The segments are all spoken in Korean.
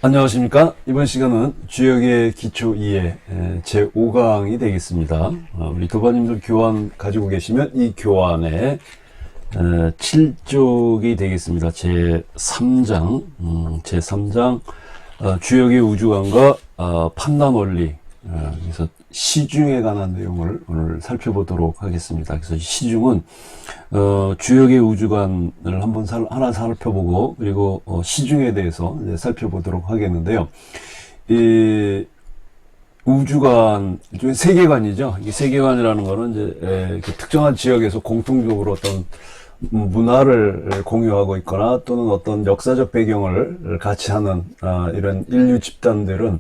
안녕하십니까. 이번 시간은 주역의 기초 2의 제5강이 되겠습니다. 우리 도반님들 교환 가지고 계시면 이 교환의 7쪽이 되겠습니다. 제3장, 제3장 주역의 우주관과 판단 원리, 그래서 시중에 관한 내용을 오늘 살펴보도록 하겠습니다. 그래서 시중은 주역의 우주관을 한번 하나 살펴보고, 그리고 시중에 대해서 이제 살펴보도록 하겠는데요. 이 우주관, 세계관이죠. 이 세계관이라는 거는 이제 특정한 지역에서 공통적으로 어떤 문화를 공유하고 있거나 또는 어떤 역사적 배경을 같이 하는 이런 인류 집단들은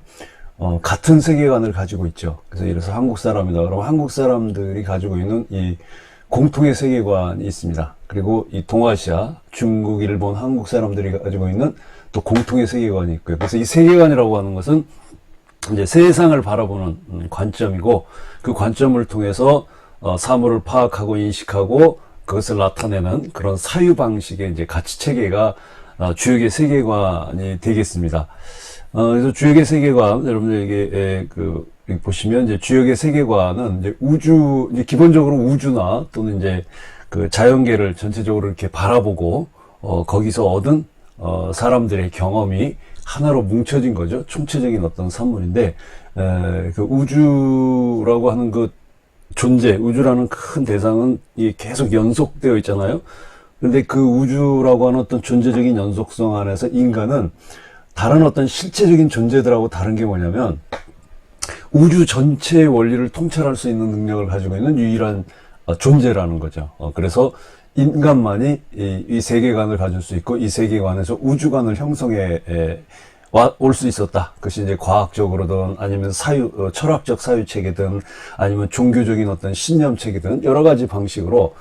같은 세계관을 가지고 있죠. 그래서 예를 들어서 한국 사람이다 그러면 한국 사람들이 가지고 있는 이 공통의 세계관이 있습니다. 그리고 이 동아시아, 중국, 일본, 한국 사람들이 가지고 있는 또 공통의 세계관이 있고요. 그래서 이 세계관이라고 하는 것은 이제 세상을 바라보는 관점이고, 그 관점을 통해서 사물을 파악하고 인식하고 그것을 나타내는 그런 사유 방식의 이제 가치 체계가 주역의 세계관이 되겠습니다. 그래서 주역의 세계관, 여러분들에게 보시면 이제 주역의 세계관은 이제 이제 기본적으로 우주나 또는 이제 그 자연계를 전체적으로 이렇게 바라보고 거기서 얻은 사람들의 경험이 하나로 뭉쳐진 거죠. 총체적인 어떤 산물인데, 그 우주라고 하는 그 존재, 우주라는 큰 대상은 계속 연속되어 있잖아요. 그런데 그 우주라고 하는 어떤 존재적인 연속성 안에서 인간은 다른 어떤 실체적인 존재들하고 다른 게 뭐냐면, 우주 전체의 원리를 통찰할 수 있는 능력을 가지고 있는 유일한 존재라는 거죠. 그래서 인간만이 이 세계관을 가질 수 있고, 이 세계관에서 우주관을 형성해 올 수 있었다. 그것이 이제 과학적으로든 아니면 철학적 사유체계든 아니면 종교적인 어떤 신념체계든 여러 가지 방식으로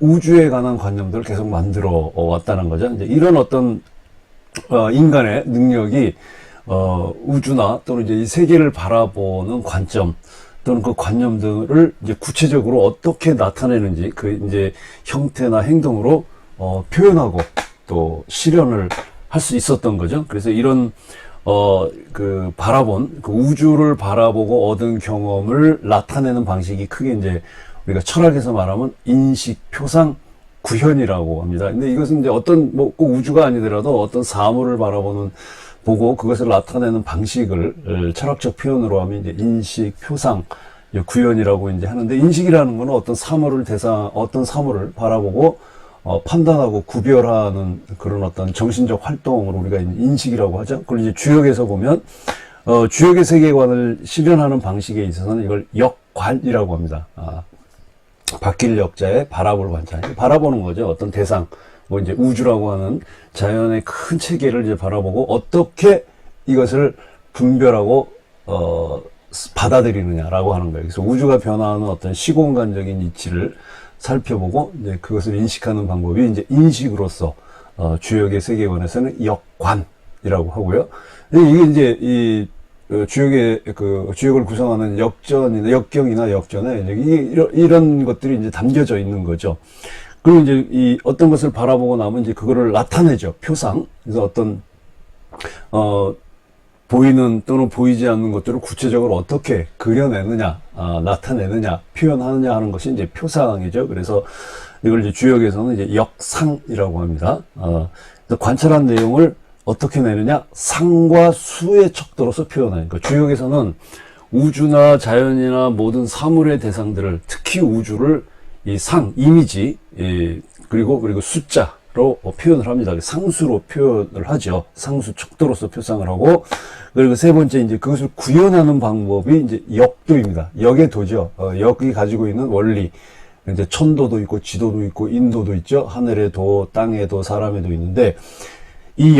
우주에 관한 관념들을 계속 만들어 왔다는 거죠. 이제 이런 어떤 인간의 능력이 우주나 또는 이제 이 세계를 바라보는 관점 또는 그 관념들을 이제 구체적으로 어떻게 나타내는지 그 이제 형태나 행동으로 표현하고 또 실현을 할 수 있었던 거죠. 그래서 이런 그 우주를 바라보고 얻은 경험을 나타내는 방식이 크게 이제 우리가 철학에서 말하면 인식, 표상, 구현이라고 합니다. 근데 이것은 이제 어떤 꼭 우주가 아니더라도 어떤 사물을 보고 그것을 나타내는 방식을 철학적 표현으로 하면 이제 인식, 표상, 구현이라고 이제 하는데, 인식이라는 것은 어떤 사물을 바라보고 판단하고 구별하는 그런 어떤 정신적 활동으로 우리가 인식이라고 하죠. 그걸 이제 주역에서 보면 주역의 세계관을 실현하는 방식에 있어서는 이걸 역관이라고 합니다. 바뀔 역자에 바라볼 관자, 바라보는 거죠. 어떤 대상, 이제 우주라고 하는 자연의 큰 체계를 이제 바라보고 어떻게 이것을 분별하고 받아들이느냐라고 하는 거예요. 그래서 우주가 변화하는 어떤 시공간적인 이치를 살펴보고 이제 그것을 인식하는 방법이 이제 인식으로서 주역의 세계관에서는 역관이라고 하고요. 이게 이제 이 주역을 구성하는 역경이나 역전에 이런 것들이 이제 담겨져 있는 거죠. 그리고 이제 이 어떤 것을 바라보고 나면 이제 그거를 나타내죠. 표상. 그래서 어떤 보이는 또는 보이지 않는 것들을 구체적으로 어떻게 그려내느냐, 나타내느냐, 표현하느냐 하는 것이 이제 표상이죠. 그래서 이걸 이제 주역에서는 이제 역상이라고 합니다. 그래서 관찰한 내용을 어떻게 내느냐, 상과 수의 척도로서 표현하는 거. 주역에서는 우주나 자연이나 모든 사물의 대상들을, 특히 우주를 이 이미지, 그리고 숫자로 표현을 합니다. 상수로 표현을 하죠. 상수 척도로서 표상을 하고, 그리고 세 번째 이제 그것을 구현하는 방법이 이제 역도입니다. 역의 도죠. 역이 가지고 있는 원리. 이제 천도도 있고 지도도 있고 인도도 있죠. 하늘의 도, 땅의 도, 사람의 도 있는데, 이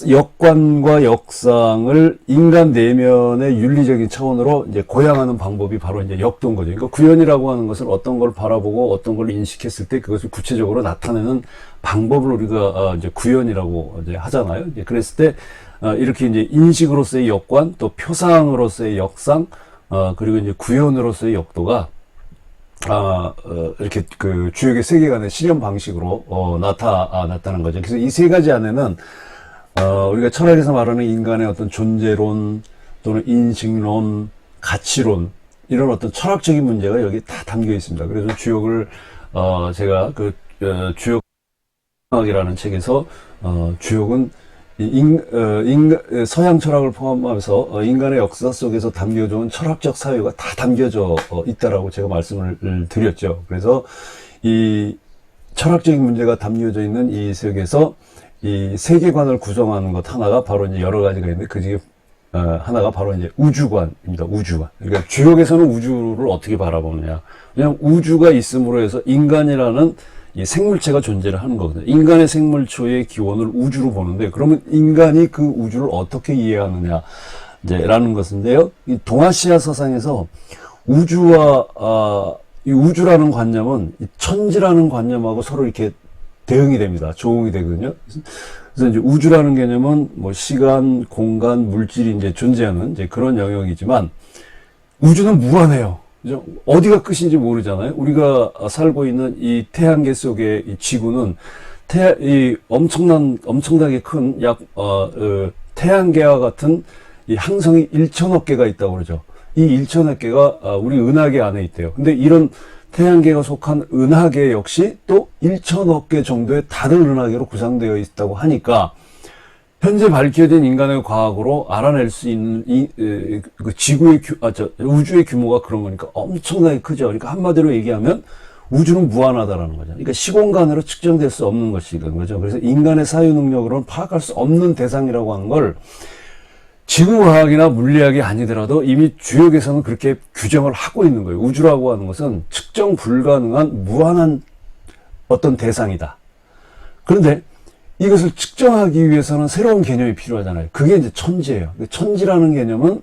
역관과 역상을 인간 내면의 윤리적인 차원으로 이제 고양하는 방법이 바로 이제 역도인 거죠. 그러니까 구현이라고 하는 것은 어떤 걸 바라보고 어떤 걸 인식했을 때 그것을 구체적으로 나타내는 방법을 우리가 이제 구현이라고 이제 하잖아요. 이제 그랬을 때 이렇게 이제 인식으로서의 역관, 또 표상으로서의 역상, 그리고 이제 구현으로서의 역도가 이렇게 그 주역의 세계관의 실현 방식으로 나타났다는 거죠. 그래서 이 세 가지 안에는 우리가 철학에서 말하는 인간의 어떤 존재론 또는 인식론, 가치론 이런 어떤 철학적인 문제가 여기 다 담겨 있습니다. 그래서 주역을 제가 주역학이라는 책에서 주역은 서양 철학을 포함하면서 인간의 역사 속에서 담겨져 온 철학적 사유가 다 담겨져 있다라고 제가 말씀을 드렸죠. 그래서 이 철학적인 문제가 담겨져 있는 이 세계에서 이 세계관을 구성하는 것 하나가 바로 이제 여러 가지가 있는데 그 중에 하나가 바로 이제 우주관입니다. 우주관. 그러니까 주역에서는 우주를 어떻게 바라보느냐. 왜냐하면 우주가 있음으로 해서 인간이라는 이 생물체가 존재를 하는 거거든요. 인간의 생물초의 기원을 우주로 보는데 그러면 인간이 그 우주를 어떻게 이해하느냐 이제라는 것인데요. 이 동아시아 사상에서 우주와 이 우주라는 관념은 이 천지라는 관념하고 서로 이렇게 대응이 됩니다. 조응이 되거든요. 그래서 이제 우주라는 개념은 뭐 시간, 공간, 물질이 이제 존재하는 이제 그런 영역이지만 우주는 무한해요. 그죠? 어디가 끝인지 모르잖아요. 우리가 살고 있는 이 태양계 속의 이 지구는 이 엄청나게 큰 태양계와 같은 이 항성이 1천억 개가 있다고 그러죠. 이 1천억 개가 우리 은하계 안에 있대요. 근데 이런 태양계가 속한 은하계 역시 또 1천억 개 정도의 다른 은하계로 구성되어 있다고 하니까 현재 밝혀진 인간의 과학으로 알아낼 수 있는 그 지구의 우주의 규모가 그런 거니까 엄청나게 크죠. 그러니까 한마디로 얘기하면 우주는 무한하다라는 거죠. 그러니까 시공간으로 측정될 수 없는 것이건 거죠. 그래서 인간의 사유 능력으로는 파악할 수 없는 대상이라고 하는 걸 지구과학이나 물리학이 아니더라도 이미 주역에서는 그렇게 규정을 하고 있는 거예요. 우주라고 하는 것은 측정 불가능한 무한한 어떤 대상이다. 그런데 이것을 측정하기 위해서는 새로운 개념이 필요하잖아요. 그게 이제 천지예요. 천지라는 개념은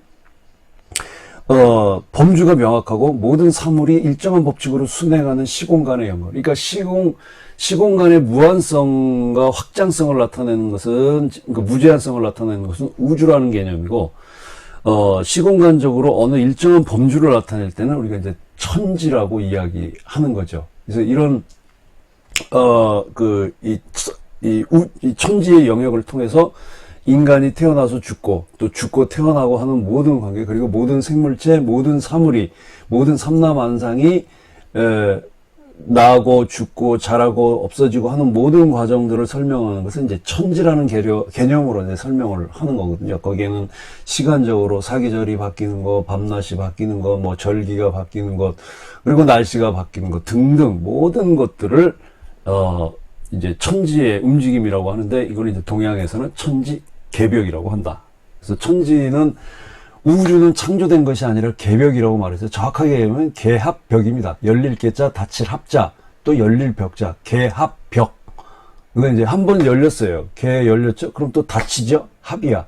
범주가 명확하고 모든 사물이 일정한 법칙으로 순행하는 시공간의 영역. 그러니까 시공간의 무한성과 확장성을 나타내는 것은, 그러니까 무제한성을 나타내는 것은 우주라는 개념이고, 시공간적으로 어느 일정한 범주를 나타낼 때는 우리가 이제 천지라고 이야기하는 거죠. 그래서 이런, 이 천지의 영역을 통해서 인간이 태어나서 죽고 또 죽고 태어나고 하는 모든 관계 그리고 모든 생물체 모든 사물이 모든 삼라만상이 나고 죽고 자라고 없어지고 하는 모든 과정들을 설명하는 것은 이제 천지라는 개념으로 이제 설명을 하는 거거든요. 거기에는 시간적으로 사계절이 바뀌는 거, 밤낮이 바뀌는 거, 뭐 절기가 바뀌는 것, 그리고 날씨가 바뀌는 것 등등 모든 것들을 이제 천지의 움직임이라고 하는데 이걸 이제 동양에서는 천지 개벽이라고 한다. 그래서 천지는 우주는 창조된 것이 아니라 개벽이라고 말해서 정확하게 얘기하면 개합벽입니다. 열릴 개자, 닫힐 합자, 또 열릴 벽자, 개합벽. 근데 이제 한 번 열렸어요. 개 열렸죠? 그럼 또 닫히죠? 합이야.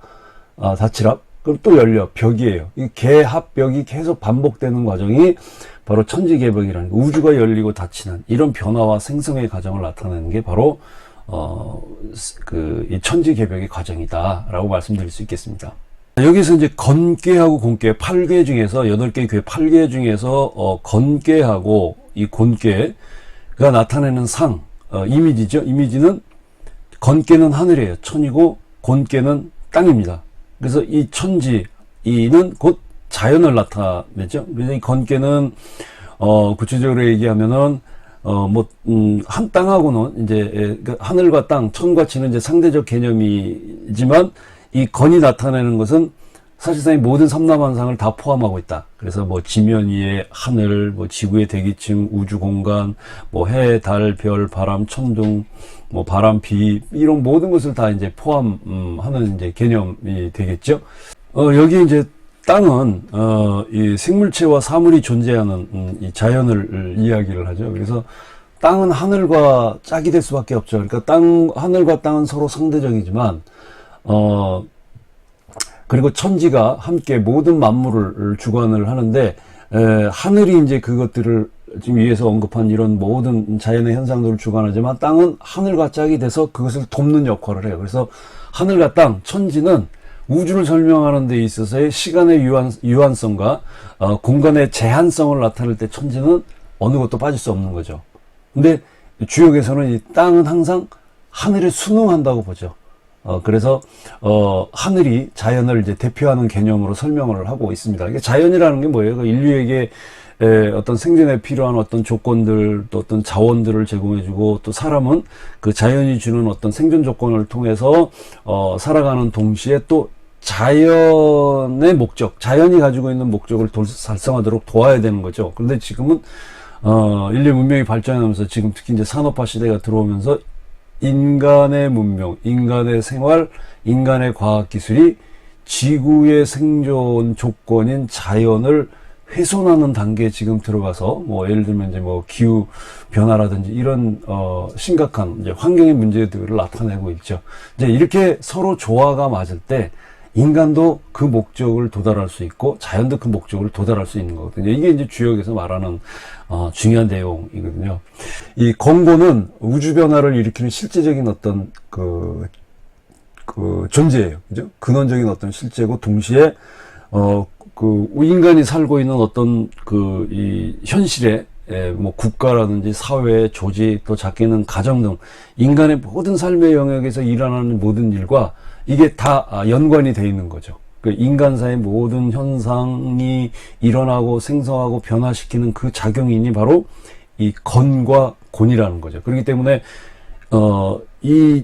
닫힐 합. 그럼 또 열려. 벽이에요. 이 개합벽이 계속 반복되는 과정이 바로 천지개벽이라는 거. 우주가 열리고 닫히는 이런 변화와 생성의 과정을 나타내는 게 바로 이 천지개벽의 과정이다라고 말씀드릴 수 있겠습니다. 여기서 이제 건괴하고 곤괴 8괴 중에서 8개 괴 8개 중에서 건괴하고 이 곤괴가 나타내는 이미지죠. 이미지는 건괴는 하늘이에요. 천이고 곤괴는 땅입니다. 그래서 이 천지는 곧 자연을 나타내죠. 그래서 이 건괴는 구체적으로 얘기하면은 한 땅하고는 이제 하늘과 땅, 천과 지는 이제 상대적 개념이지만 이 건이 나타내는 것은 사실상 모든 삼라만상을 다 포함하고 있다. 그래서 뭐 지면 위의 하늘, 뭐 지구의 대기층, 우주 공간, 뭐 해, 달, 별, 바람, 천둥, 뭐 바람, 비 이런 모든 것을 다 이제 포함하는 이제 개념이 되겠죠. 여기 이제 땅은 이 생물체와 사물이 존재하는 이 자연을 이야기를 하죠. 그래서 땅은 하늘과 짝이 될 수밖에 없죠. 그러니까 하늘과 땅은 서로 상대적이지만 그리고 천지가 함께 모든 만물을 주관을 하는데 하늘이 이제 그것들을 지금 위에서 언급한 이런 모든 자연의 현상들을 주관하지만 땅은 하늘과 짝이 돼서 그것을 돕는 역할을 해요. 그래서 하늘과 땅, 천지는 우주를 설명하는 데 있어서의 시간의 유한성과 공간의 제한성을 나타낼 때 천지는 어느 것도 빠질 수 없는 거죠. 근데 주역에서는 이 땅은 항상 하늘에 순응한다고 보죠. 그래서 하늘이 자연을 이제 대표하는 개념으로 설명을 하고 있습니다. 이게 자연이라는 게 뭐예요? 그 인류에게 어떤 생존에 필요한 어떤 조건들, 또 어떤 자원들을 제공해주고, 또 사람은 그 자연이 주는 어떤 생존 조건을 통해서 살아가는 동시에 또 자연의 목적, 자연이 가지고 있는 목적을 달성하도록 도와야 되는 거죠. 그런데 지금은 인류 문명이 발전하면서, 지금 특히 이제 산업화 시대가 들어오면서 인간의 문명, 인간의 생활, 인간의 과학기술이 지구의 생존 조건인 자연을 훼손하는 단계에 지금 들어가서, 뭐 예를 들면 이제 뭐 기후 변화라든지 이런 심각한 이제 환경의 문제들을 나타내고 있죠. 이제 이렇게 서로 조화가 맞을 때 인간도 그 목적을 도달할 수 있고 자연도 그 목적을 도달할 수 있는 거거든요. 이게 이제 주역에서 말하는 중요한 내용이거든요. 이 건고는 우주 변화를 일으키는 실제적인 어떤 그 존재예요. 그죠? 근원적인 어떤 실제고, 동시에 인간이 살고 있는 어떤 이 현실에, 뭐 국가라든지 사회, 조직, 또 작게는 가정 등 인간의 모든 삶의 영역에서 일어나는 모든 일과 이게 다 연관이 돼 있는 거죠. 그 인간사의 모든 현상이 일어나고 생성하고 변화시키는 그 작용인이 바로 이 건과 곤이라는 거죠. 그렇기 때문에 이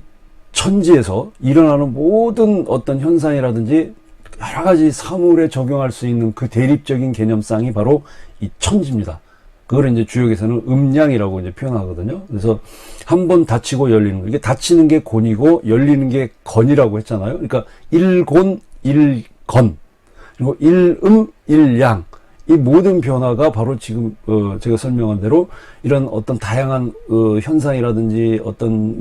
천지에서 일어나는 모든 어떤 현상이라든지 여러 가지 사물에 적용할 수 있는 그 대립적인 개념상이 바로 이 천지입니다. 그걸 이제 주역에서는 음양이라고 이제 표현하거든요. 그래서 한 번 닫히고 열리는 거. 이게 닫히는 게 곤이고 열리는 게 건이라고 했잖아요. 그러니까 일곤, 일건. 그리고 일음, 일양. 이 모든 변화가 바로 지금 제가 설명한 대로 이런 어떤 다양한 현상이라든지 어떤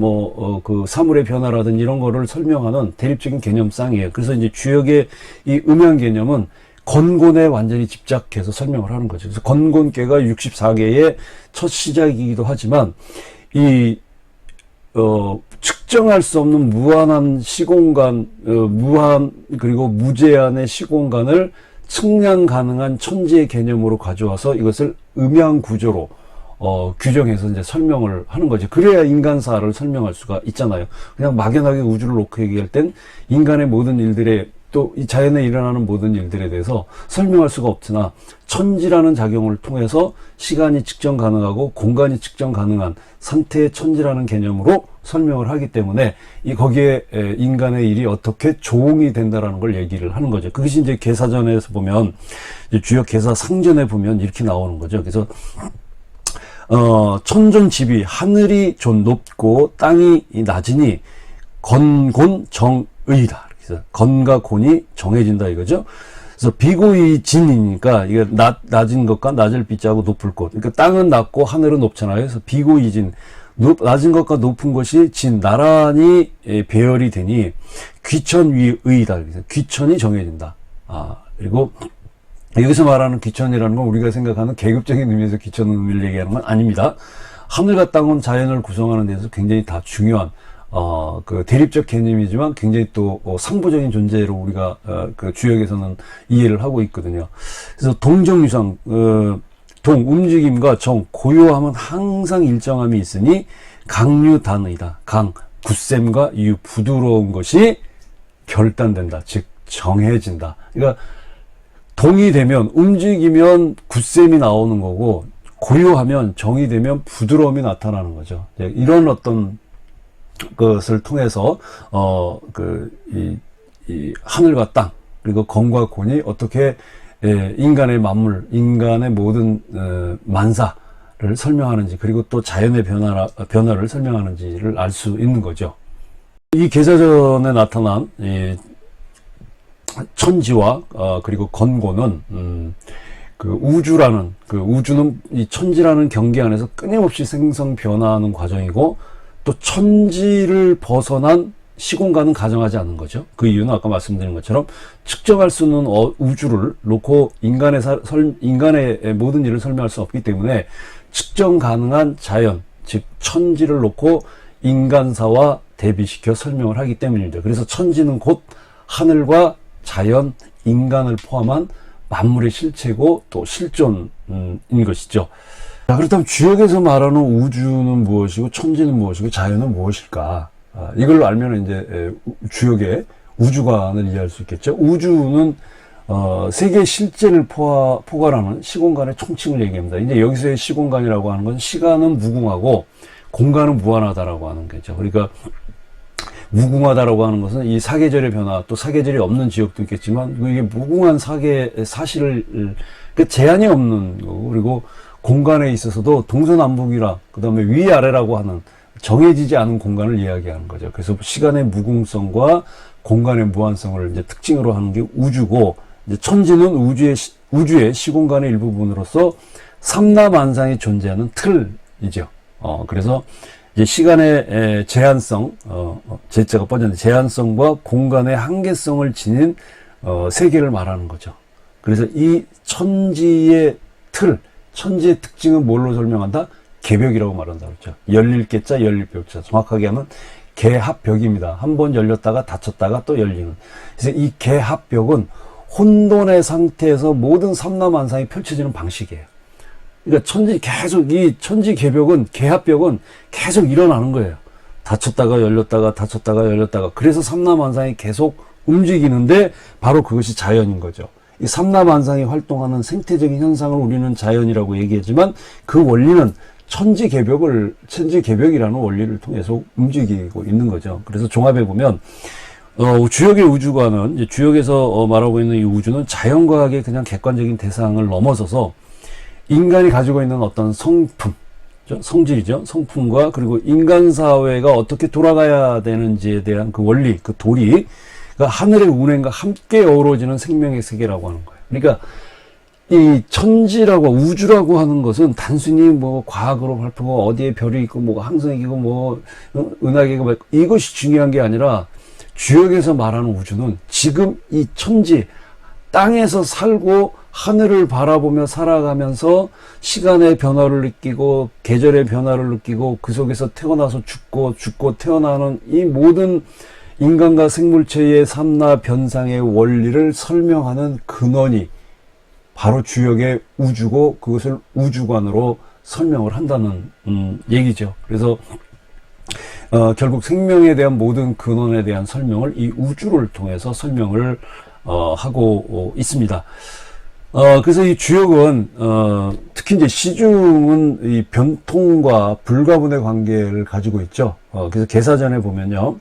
그 사물의 변화라든지 이런 거를 설명하는 대립적인 개념상이에요. 그래서 이제 주역의 이 음양 개념은 건곤에 완전히 집착해서 설명을 하는 거죠. 그래서 건곤계가 64계의 첫 시작이기도 하지만 측정할 수 없는 무한한 시공간, 무한 그리고 무제한의 시공간을 측량 가능한 천지의 개념으로 가져와서 이것을 음양 구조로 규정해서 이제 설명을 하는 거죠. 그래야 인간사를 설명할 수가 있잖아요. 그냥 막연하게 우주를 놓고 얘기할 땐 인간의 모든 일들에, 또 이 자연에 일어나는 모든 일들에 대해서 설명할 수가 없으나, 천지라는 작용을 통해서 시간이 측정 가능하고 공간이 측정 가능한 상태의 천지라는 개념으로 설명을 하기 때문에 거기에 인간의 일이 어떻게 조응이 된다라는 걸 얘기를 하는 거죠. 그것이 이제 계사전에서 보면, 이제 주역 계사 상전에 보면 이렇게 나오는 거죠. 그래서 천존지비, 하늘이 좀 높고 땅이 낮으니 건곤 정의다. 그래서 건과 곤이 정해진다 이거죠. 그래서 비고의 진이니까 이게 낮은 것과 낮을 비자고 높을 것. 그러니까 땅은 낮고 하늘은 높잖아요. 그래서 비고의 진, 낮은 것과 높은 것이 진 나란히 배열이 되니 귀천위의다. 그래서 귀천이 정해진다. 그리고 여기서 말하는 귀천이라는 건 우리가 생각하는 계급적인 의미에서 귀천 의미를 얘기하는 건 아닙니다. 하늘과 땅은 자연을 구성하는 데서 굉장히 다 중요한 그 대립적 개념이지만 굉장히 또 상부적인 존재로 우리가 그 주역에서는 이해를 하고 있거든요. 그래서 동정유상, 움직임과 정, 고요함은 항상 일정함이 있으니 강유단의다. 강, 굳셈과 유, 부드러운 것이 결단된다. 즉 정해진다. 그러니까 동이 되면, 움직이면 굳셈이 나오는 거고, 고요하면, 정이 되면 부드러움이 나타나는 거죠. 이런 어떤 것을 통해서 이 하늘과 땅, 그리고 건과 곤이 어떻게 인간의 만물, 인간의 모든 만사를 설명하는지, 그리고 또 자연의 변화를 설명하는지를 알 수 있는 거죠. 이 계사전에 나타난 천지와 그리고 건고는 그 우주라는, 그 우주는 이 천지라는 경계 안에서 끊임없이 생성 변화하는 과정이고, 또 천지를 벗어난 시공간은 가정하지 않는 거죠. 그 이유는 아까 말씀드린 것처럼 측정할 수 있는 우주를 놓고 인간의 모든 일을 설명할 수 없기 때문에 측정 가능한 자연, 즉 천지를 놓고 인간사와 대비시켜 설명을 하기 때문입니다. 그래서 천지는 곧 하늘과 자연, 인간을 포함한 만물의 실체고 또 실존인 것이죠. 자, 그렇다면 주역에서 말하는 우주는 무엇이고 천지는 무엇이고 자연은 무엇일까? 이걸로 알면 이제 주역의 우주관을 이해할 수 있겠죠. 우주는 세계의 실제를 포괄하는 시공간의 총칭을 얘기합니다. 이제 여기서의 시공간이라고 하는 건 시간은 무궁하고 공간은 무한하다라고 하는 거죠. 그러니까 무궁하다라고 하는 것은 이 사계절의 변화, 또 사계절이 없는 지역도 있겠지만 이게 무궁한 사실을 그 제한이 없는 거고, 그리고 공간에 있어서도 동서남북이라 그다음에 위아래라고 하는 정해지지 않은 공간을 이야기하는 거죠. 그래서 시간의 무궁성과 공간의 무한성을 이제 특징으로 하는 게 우주고, 이제 천지는 우주의 시공간의 일부분으로서 삼라만상이 존재하는 틀이죠. 그래서 이제 시간의 제한성, 제자가 빠졌는데 제한성과 공간의 한계성을 지닌 세계를 말하는 거죠. 그래서 이 천지의 틀, 천지의 특징은 뭘로 설명한다? 개벽이라고 말한다 그랬죠. 열릴 개자, 열릴 벽자. 정확하게 하면 개합벽입니다. 한 번 열렸다가 닫혔다가 또 열리는. 그래서 이 개합벽은 혼돈의 상태에서 모든 삼라만상이 펼쳐지는 방식이에요. 그러니까 이 천지 개벽은, 개합벽은 계속 일어나는 거예요. 닫혔다가 열렸다가 닫혔다가 열렸다가. 그래서 삼라만상이 계속 움직이는데 바로 그것이 자연인 거죠. 이 삼라만상이 활동하는 생태적인 현상을 우리는 자연이라고 얘기하지만 그 원리는 천지개벽이라는 원리를 통해서 움직이고 있는 거죠. 그래서 종합해 보면 주역의 우주관은, 이제 주역에서 말하고 있는 이 우주는 자연과학의 그냥 객관적인 대상을 넘어서서 인간이 가지고 있는 어떤 성질이죠. 성품과, 그리고 인간 사회가 어떻게 돌아가야 되는지에 대한 그 원리, 그 도리, 그러니까 하늘의 운행과 함께 어우러지는 생명의 세계라고 하는 거예요. 그러니까 이 천지라고, 우주라고 하는 것은 단순히 뭐 과학으로 발표고 어디에 별이 있고 뭐 항성이 있고 뭐 은하계가 뭐 이것이 중요한 게 아니라, 주역에서 말하는 우주는 지금 이 천지, 땅에서 살고 하늘을 바라보며 살아가면서 시간의 변화를 느끼고 계절의 변화를 느끼고 그 속에서 태어나서 죽고 태어나는 이 모든 인간과 생물체의 삼라 변상의 원리를 설명하는 근원이 바로 주역의 우주고, 그것을 우주관으로 설명을 한다는 얘기죠. 그래서 결국 생명에 대한 모든 근원에 대한 설명을 이 우주를 통해서 설명을 하고 있습니다. 그래서 이 주역은 특히 이제 시중은 이 변통과 불가분의 관계를 가지고 있죠. 그래서 계사전에 보면요,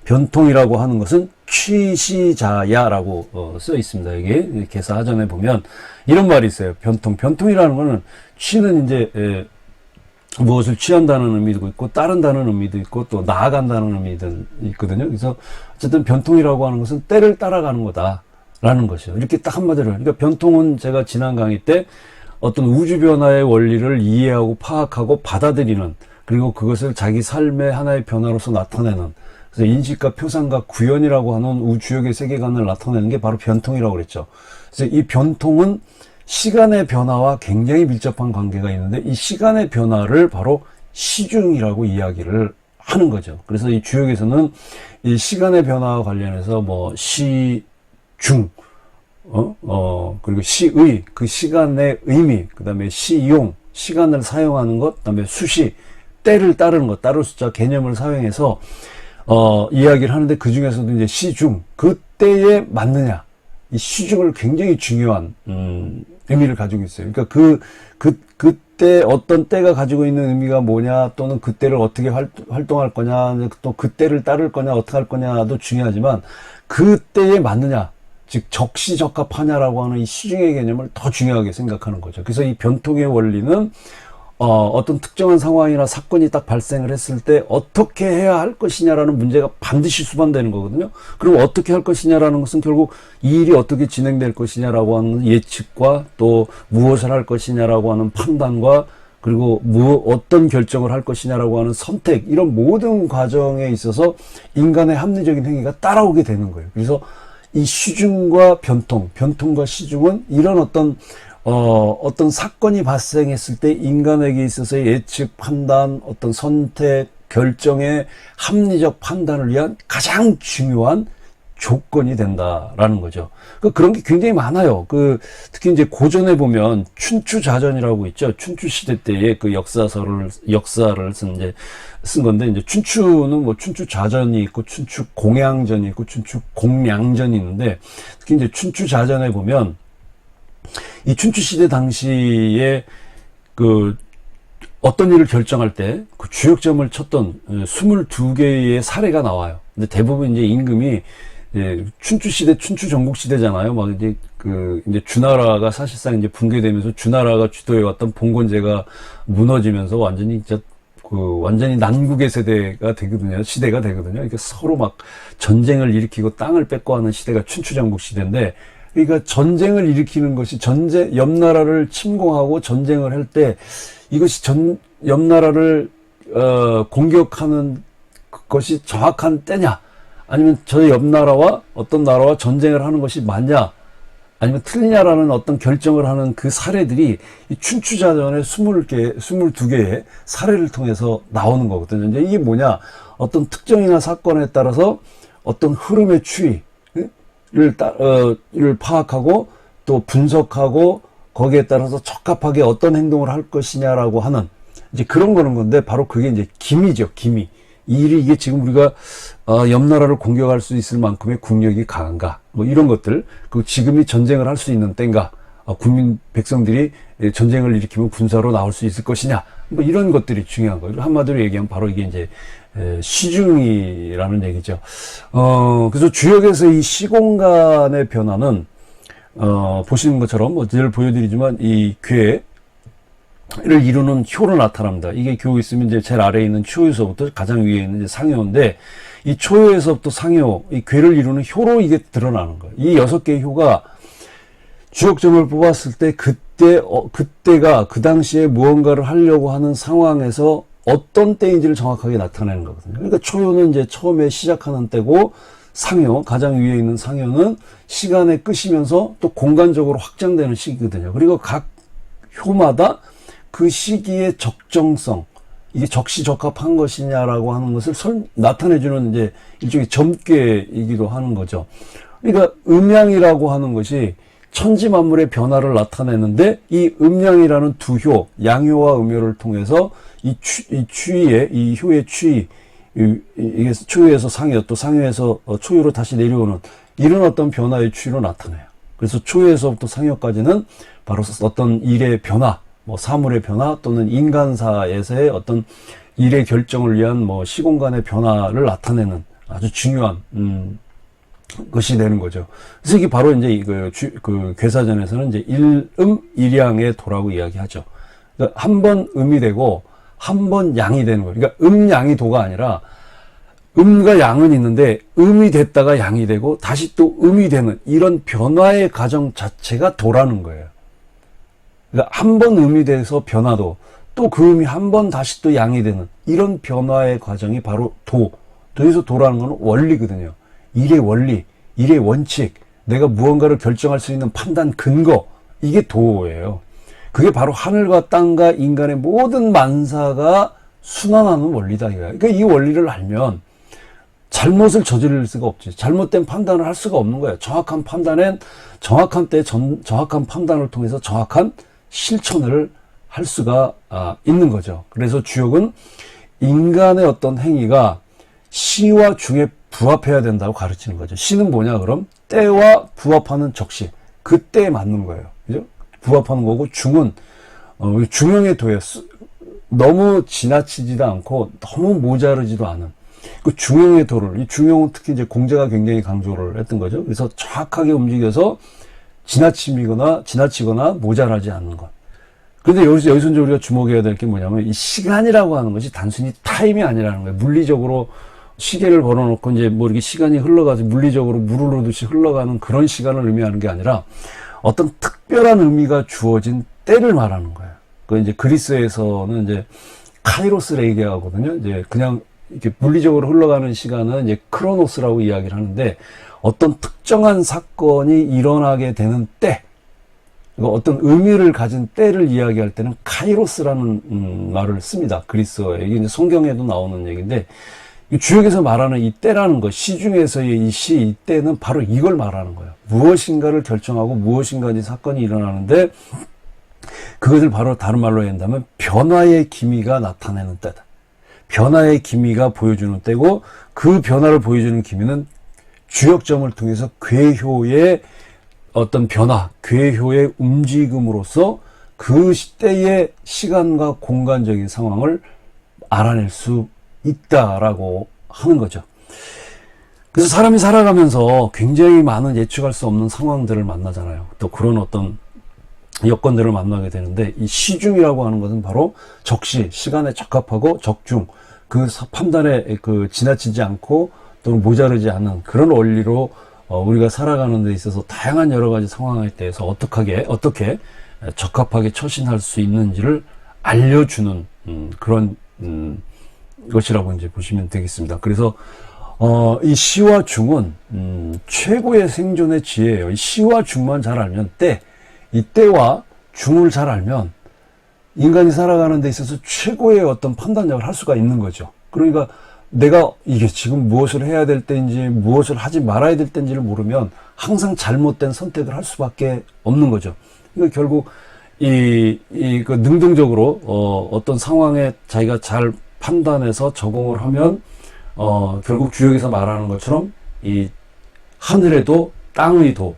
변통이라고 하는 것은 취시자야라고 써 있습니다. 여기 계사하전에 보면 이런 말이 있어요. 변통이라는 거는, 취는 이제 무엇을 취한다는 의미도 있고 따른다는 의미도 있고 또 나아간다는 의미도 있거든요. 그래서 어쨌든 변통이라고 하는 것은 때를 따라가는 거다라는 것이죠. 이렇게 딱 한마디로. 그러니까 변통은 제가 지난 강의 때 어떤 우주 변화의 원리를 이해하고 파악하고 받아들이는, 그리고 그것을 자기 삶의 하나의 변화로서 나타내는, 그래서 인식과 표상과 구현이라고 하는 우주역의 세계관을 나타내는 게 바로 변통이라고 그랬죠. 그래서 이 변통은 시간의 변화와 굉장히 밀접한 관계가 있는데, 이 시간의 변화를 바로 시중이라고 이야기를 하는 거죠. 그래서 이 주역에서는 이 시간의 변화와 관련해서 뭐 시중, 그리고 시의, 그 시간의 의미, 그 다음에 시용, 시간을 사용하는 것, 그 다음에 수시, 때를 따르는 것, 따를 숫자 개념을 사용해서 이야기를 하는데, 그 중에서도 이제 시중, 그때에 맞느냐, 이 시중을 굉장히 중요한 의미를 가지고 있어요. 그러니까 그때 어떤 때가 가지고 있는 의미가 뭐냐, 또는 그때를 어떻게 활동할 거냐, 또 그때를 따를 거냐, 어떻게 할 거냐도 중요하지만, 그때에 맞느냐, 즉 적시적합하냐라고 하는 이 시중의 개념을 더 중요하게 생각하는 거죠. 그래서 이 변통의 원리는 어떤 특정한 상황이나 사건이 딱 발생을 했을 때 어떻게 해야 할 것이냐라는 문제가 반드시 수반되는 거거든요. 그럼 어떻게 할 것이냐라는 것은 결국 이 일이 어떻게 진행될 것이냐라고 하는 예측과, 또 무엇을 할 것이냐라고 하는 판단과, 그리고 어떤 결정을 할 것이냐라고 하는 선택, 이런 모든 과정에 있어서 인간의 합리적인 행위가 따라오게 되는 거예요. 그래서 이 시중과 변통과 시중은 이런 어떤 사건이 발생했을 때 인간에게 있어서의 예측, 판단, 어떤 선택, 결정의 합리적 판단을 위한 가장 중요한 조건이 된다라는 거죠. 그런 게 굉장히 많아요. 특히 이제 고전에 보면 춘추자전이라고 있죠. 춘추 시대 때의 그 역사를 쓴 건데, 이제 춘추는 뭐 춘추자전이 있고, 춘추공양전이 있고, 춘추공량전이 있는데, 특히 이제 춘추자전에 보면, 이 춘추 시대 당시에 어떤 일을 결정할 때 그 주역점을 쳤던 22개의 사례가 나와요. 근데 대부분 이제 임금이 춘추 시대, 춘추 전국 시대잖아요. 막 이제 이제 주나라가 사실상 이제 붕괴되면서 주나라가 주도해왔던 봉건제가 무너지면서 완전히 난국의 시대가 되거든요. 이게 서로 막 전쟁을 일으키고 땅을 뺏고 하는 시대가 춘추 전국 시대인데, 그러니까 전쟁을 일으키는 것이 옆 나라를 침공하고 전쟁을 할 때 이것이 옆 나라를 공격하는 것이 정확한 때냐, 아니면 저 옆 나라와 어떤 나라와 전쟁을 하는 것이 맞냐, 아니면 틀리냐라는 어떤 결정을 하는 그 사례들이 이 춘추자전의 22개의 사례를 통해서 나오는 거거든요. 이제 이게 뭐냐, 어떤 특정이나 사건에 따라서 어떤 흐름의 추이를 파악하고 또 분석하고 거기에 따라서 적합하게 어떤 행동을 할 것이냐라고 하는 이제 그런 거는 건데, 바로 그게 이제 기미죠, 기미. 이게 지금 우리가 옆 나라를 공격할 수 있을 만큼의 국력이 강한가, 뭐 이런 것들, 지금이 전쟁을 할 수 있는 때인가, 백성들이 전쟁을 일으키면 군사로 나올 수 있을 것이냐, 뭐 이런 것들이 중요한 거예요. 한마디로 얘기하면 바로 이게 이제 시중이라는 얘기죠. 그래서 주역에서 이 시공간의 변화는 보시는 것처럼 늘 보여드리지만 이 괴를 이루는 효로 나타납니다. 이게 교우 있으면 이제 제일 아래에 있는 초유서부터 가장 위에 있는 이제 상효인데, 이 초유에서부터 상효, 이 괴를 이루는 효로 이게 드러나는 거예요. 이 6개의 효가 주역점을 뽑았을 때 그때가 그 당시에 무언가를 하려고 하는 상황에서 어떤 때인지를 정확하게 나타내는 거거든요. 그러니까 초유는 이제 처음에 시작하는 때고, 상효, 가장 위에 있는 상효는 시간의 끝이면서 또 공간적으로 확장되는 시기거든요. 그리고 각 효마다 그 시기의 적정성, 이게 적시적합한 것이냐라고 하는 것을 나타내주는 이제 일종의 점괘이기도 하는 거죠. 그러니까 음양이라고 하는 것이 천지만물의 변화를 나타내는데, 이 음양이라는 두 효, 양효와 음효를 통해서 이 효의 추이, 이게 초유에서 상효, 또 상효에서 초유로 다시 내려오는 이런 어떤 변화의 추이로 나타나요. 그래서 초유에서부터 상효까지는 바로 어떤 일의 변화, 뭐 사물의 변화, 또는 인간사에서의 어떤 일의 결정을 위한 뭐 시공간의 변화를 나타내는 아주 중요한 것이 되는 거죠. 그래서 이게 바로 이제 괴사전에서는 이제 일양의 도라고 이야기하죠. 그러니까 한 번 음이 되고 한 번 양이 되는 거예요. 그러니까 양이 도가 아니라 음과 양은 있는데 음이 됐다가 양이 되고 다시 또 음이 되는 이런 변화의 과정 자체가 도라는 거예요. 그러니까 한 번 음이 돼서 변화도, 또 그 음이 한 번 다시 또 양이 되는 이런 변화의 과정이 바로 도에서 도라는 건 원리거든요. 일의 원리, 일의 원칙, 내가 무언가를 결정할 수 있는 판단 근거, 이게 도예요. 그게 바로 하늘과 땅과 인간의 모든 만사가 순환하는 원리다 이거야. 그러니까 이 원리를 알면 잘못을 저지를 수가 없지. 잘못된 판단을 할 수가 없는 거야. 정확한 판단엔 정확한 때 정확한 판단을 통해서 정확한 실천을 할 수가 있는 거죠. 그래서 주역은 인간의 어떤 행위가 시와 중에 부합해야 된다고 가르치는 거죠. 시는 뭐냐 그럼? 때와 부합하는 적시. 그 때에 맞는 거예요. 그죠? 부합하는 거고, 중은 중형의 도에 너무 지나치지도 않고 너무 모자르지도 않은 그 중형의 도를, 이 중형은 특히 이제 공자가 굉장히 강조를 했던 거죠. 그래서 정확하게 움직여서 지나치거나 모자라지 않는 것. 그런데 여기서 이제 우리가 주목해야 될 게 뭐냐면, 이 시간이라고 하는 것이 단순히 타임이 아니라는 거예요. 물리적으로 시계를 걸어놓고 이제 뭐 이렇게 시간이 흘러가서 물리적으로 물을 흐르듯이 흘러가는 그런 시간을 의미하는 게 아니라 어떤 특별한 의미가 주어진 때를 말하는 거예요. 그 이제 그리스에서는 이제 카이로스를 얘기하거든요. 이제 그냥 이렇게 물리적으로 흘러가는 시간은 이제 크로노스라고 이야기를 하는데, 어떤 특정한 사건이 일어나게 되는 때, 어떤 의미를 가진 때를 이야기할 때는 카이로스라는 말을 씁니다. 그리스어에. 이게 이제 성경에도 나오는 얘기인데, 주역에서 말하는 이 때라는 것, 시중에서의 이 시, 이 때는 바로 이걸 말하는 거예요. 무엇인가를 결정하고 무엇인가 이제 사건이 일어나는데 그것을 바로 다른 말로 한다면 변화의 기미가 나타내는 때다. 변화의 기미가 보여주는 때고 그 변화를 보여주는 기미는 주역점을 통해서 궤효의 어떤 변화, 궤효의 움직임으로써 그 시대의 시간과 공간적인 상황을 알아낼 수 있다라고 하는 거죠. 그래서 사람이 살아가면서 굉장히 많은 예측할 수 없는 상황들을 만나잖아요. 또 그런 어떤 여건들을 만나게 되는데 이 시중이라고 하는 것은 바로 적시, 시간에 적합하고 적중, 그 판단에 그 지나치지 않고 또는 모자르지 않은 그런 원리로 우리가 살아가는 데 있어서 다양한 여러 가지 상황에 대해서 어떻게 적합하게 처신할 수 있는지를 알려주는 그런 것이라고 이제 보시면 되겠습니다. 그래서 이 시와 중은 최고의 생존의 지혜예요. 이 시와 중만 잘 알면 이 때와 중을 잘 알면 인간이 살아가는 데 있어서 최고의 어떤 판단력을 할 수가 있는 거죠. 그러니까 내가 이게 지금 무엇을 해야 될 때인지 무엇을 하지 말아야 될 때인지를 모르면 항상 잘못된 선택을 할 수밖에 없는 거죠. 그러니까 결국 그 능동적으로 어떤 상황에 자기가 잘 판단해서 적응을 하면 결국 주역에서 말하는 것처럼 이 하늘에도 땅의도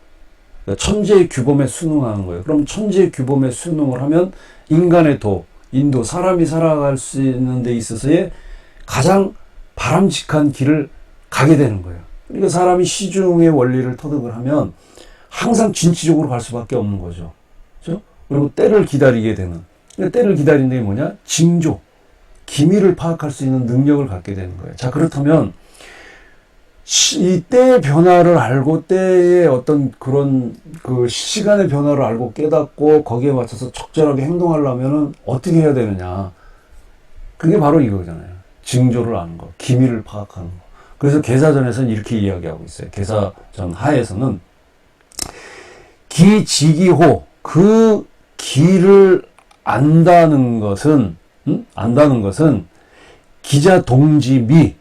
천지의 규범에 순응하는 거예요. 그럼 천지의 규범에 순응을 하면 인간의 인도, 사람이 살아갈 수 있는 데 있어서의 가장 바람직한 길을 가게 되는 거예요. 그러니까 사람이 시중의 원리를 터득을 하면 항상 진취적으로 갈 수밖에 없는 거죠. 그렇죠? 그리고 때를 기다리게 되는. 그러니까 때를 기다리는 게 뭐냐? 징조, 기미를 파악할 수 있는 능력을 갖게 되는 거예요. 자, 그렇다면 이 때의 변화를 알고 때의 어떤 그런 그 시간의 변화를 알고 깨닫고 거기에 맞춰서 적절하게 행동하려면은 어떻게 해야 되느냐. 그게 바로 이거잖아요. 징조를 아는 거, 기미를 파악하는 거. 그래서 계사전에서는 이렇게 이야기하고 있어요. 계사전 하에서는 기지기호, 그 기를 안다는 것은 기자 동지미,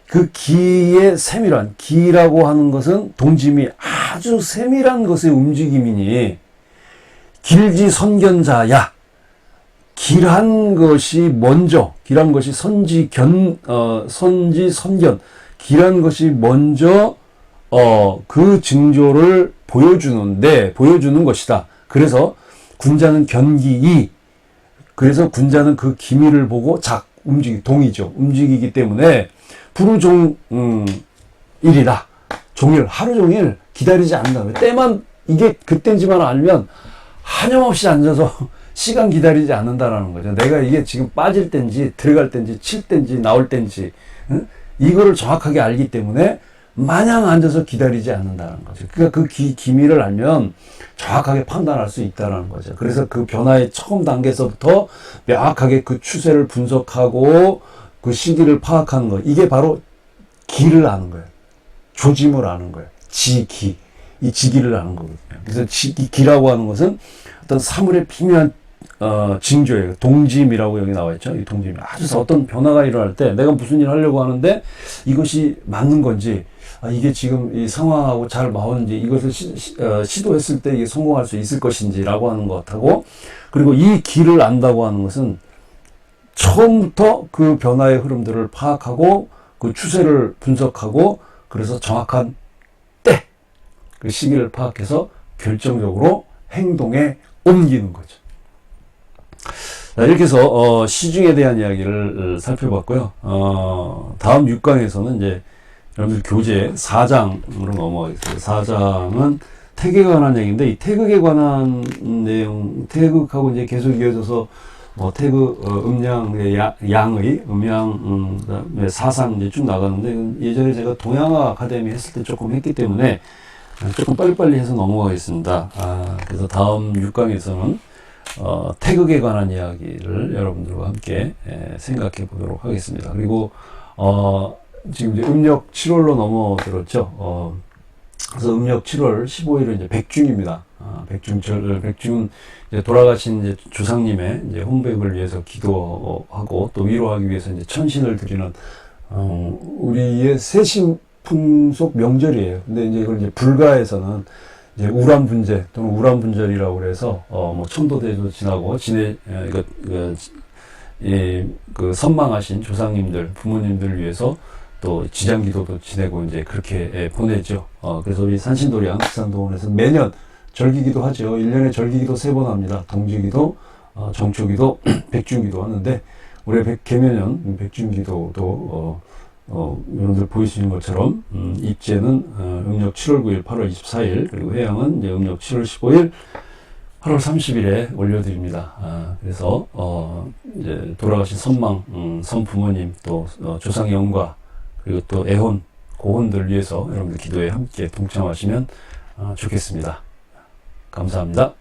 그 기의 세밀한, 기라고 하는 것은 동지미, 아주 세밀한 것의 움직임이니 길지 선견자야. 길한 것이 먼저, 길한 것이 선지 선견, 길한 것이 먼저 그 징조를 보여주는 것이다. 그래서 군자는 견기이, 그래서 군자는 그 기미를 보고 동이죠. 움직이기 때문에 불우종일이다. 종일, 하루 종일 기다리지 않는다. 때만, 이게 그때인지만 알면 한염없이 앉아서 시간 기다리지 않는다라는 거죠. 내가 이게 지금 빠질 땐지, 들어갈 땐지, 칠 땐지, 나올 땐지, 이거를 정확하게 알기 때문에 마냥 앉아서 기다리지 않는다는 거죠. 그러니까 그 기미를 알면 정확하게 판단할 수 있다는 거죠. 그래서 그 변화의 처음 단계에서부터 명확하게 그 추세를 분석하고 그 시기를 파악하는 거. 이게 바로 기를 아는 거예요. 조짐을 아는 거예요. 지기. 이 지기를 아는 거거든요. 그래서 기라고 하는 것은 어떤 사물의 비밀한 징조예요. 동짐이라고 여기 나와 있죠. 이 동짐이 아주 어떤 변화가 일어날 때 내가 무슨 일을 하려고 하는데 이것이 맞는 건지, 이게 지금 이 상황하고 잘 맞는지, 이것을 시도했을 때 이게 성공할 수 있을 것인지라고 하는 것하고, 그리고 이 길을 안다고 하는 것은 처음부터 그 변화의 흐름들을 파악하고 그 추세를 분석하고 그래서 정확한 때, 그 시기를 파악해서 결정적으로 행동에 옮기는 거죠. 자, 이렇게 해서 시중에 대한 이야기를 살펴봤고요. 다음 6강에서는 이제 여러분들 교재 4장으로 넘어가겠습니다. 4장은 태극에 관한 얘기인데, 이 태극에 관한 내용, 태극하고 이제 계속 이어져서 태극, 양의, 그다음에 사상 이제 쭉 나가는데, 예전에 제가 동양화 아카데미 했을 때 조금 했기 때문에 조금 빨리빨리 해서 넘어가겠습니다. 그래서 다음 6강에서는 태극에 관한 이야기를 여러분들과 함께 생각해 보도록 하겠습니다. 그리고 지금 이제 음력 7월로 넘어들었죠. 그래서 음력 7월 15일은 이제 백중입니다. 백중은 이제 돌아가신 이제 조상님의 이제 혼백을 위해서 기도하고 또 위로하기 위해서 이제 천신을 드리는 우리의 새신풍속 명절이에요. 근데 이제 이걸 이제 불가에서는 이제 우람분제 또는 우람분절이라고 그래서 뭐 천도대도 지나고 그 선망하신 조상님들, 부모님들을 위해서 또 지장기도도 지내고 이제 그렇게 보내죠. 그래서 우리 산신도량 지산동원에서 매년 절기기도 하죠. 1년에 절기기도 3번 합니다. 동지기도, 정초기도, 백중기도 하는데 올해 개묘년 백중기도도 여러분들 보이시는 것처럼 입제는 음력 7월 9일, 8월 24일 그리고 회양은 이제 음력 7월 15일, 8월 30일에 올려드립니다. 그래서 이제 돌아가신 선부모님 또 조상 영가 그리고 또 애혼 고혼들 위해서 여러분들 기도에 함께 동참하시면 좋겠습니다. 감사합니다.